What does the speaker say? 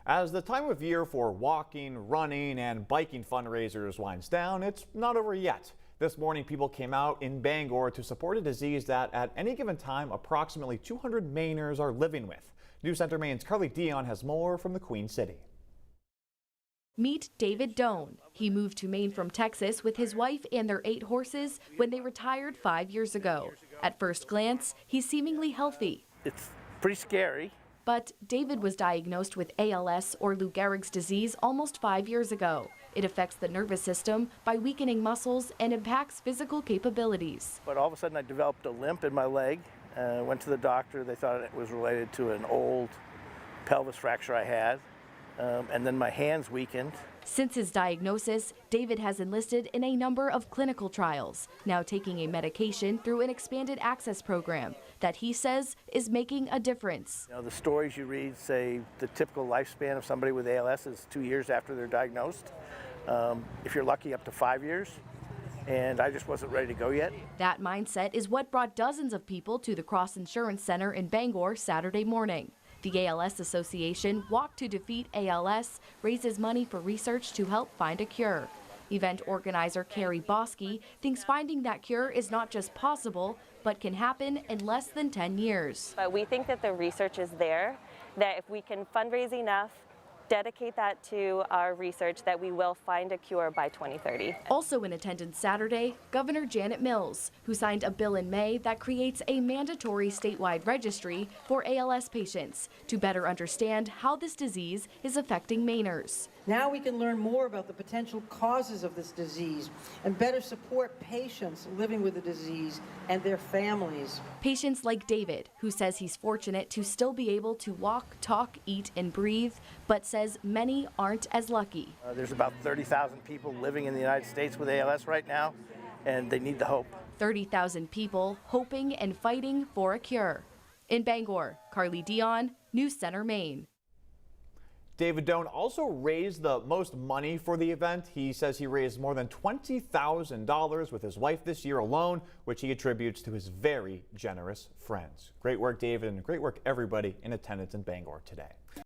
As the time of year for walking, running, and biking fundraisers winds down, it's not over yet. This morning, people came out in Bangor to support a disease that at any given time, approximately 200 Mainers are living with. News Center Maine's Carly Dion has more from the Queen City. Meet David Doan. He moved to Maine from Texas with his wife and their 8 horses when they retired 5 years ago. At first glance, he's seemingly healthy. It's pretty scary. But David was diagnosed with ALS, or Lou Gehrig's disease, almost 5 years ago. It affects the nervous system by weakening muscles and impacts physical capabilities. But all of a sudden I developed a limp in my leg. Went to the doctor. They thought it was related to an old pelvis fracture I had. And then my hands weakened. Since his diagnosis, David has enlisted in a number of clinical trials, now taking a medication through an expanded access program that he says is making a difference. You know, the stories you read say the typical lifespan of somebody with ALS is 2 years after they're diagnosed. If you're lucky, up to 5 years. And I just wasn't ready to go yet. That mindset is what brought dozens of people to the Cross Insurance Center in Bangor Saturday morning. The ALS Association Walk to Defeat ALS raises money for research to help find a cure. Event organizer Carrie Bosky thinks finding that cure is not just possible, but can happen in less than 10 years. But we think that the research is there, that if we can fundraise enough, dedicate that to our research, that we will find a cure by 2030. Also in attendance Saturday, Governor Janet Mills, who signed a bill in May that creates a mandatory statewide registry for ALS patients to better understand how this disease is affecting Mainers. Now we can learn more about the potential causes of this disease and better support patients living with the disease and their families. Patients like David, who says he's fortunate to still be able to walk, talk, eat, and breathe, but says many aren't as lucky. There's about 30,000 people living in the United States with ALS right now, and they need the hope. 30,000 people hoping and fighting for a cure. In Bangor, Carly Dion, News Center, Maine. David Doan also raised the most money for the event. He says he raised more than $20,000 with his wife this year alone, which he attributes to his very generous friends. Great work, David, and great work everybody in attendance in Bangor today.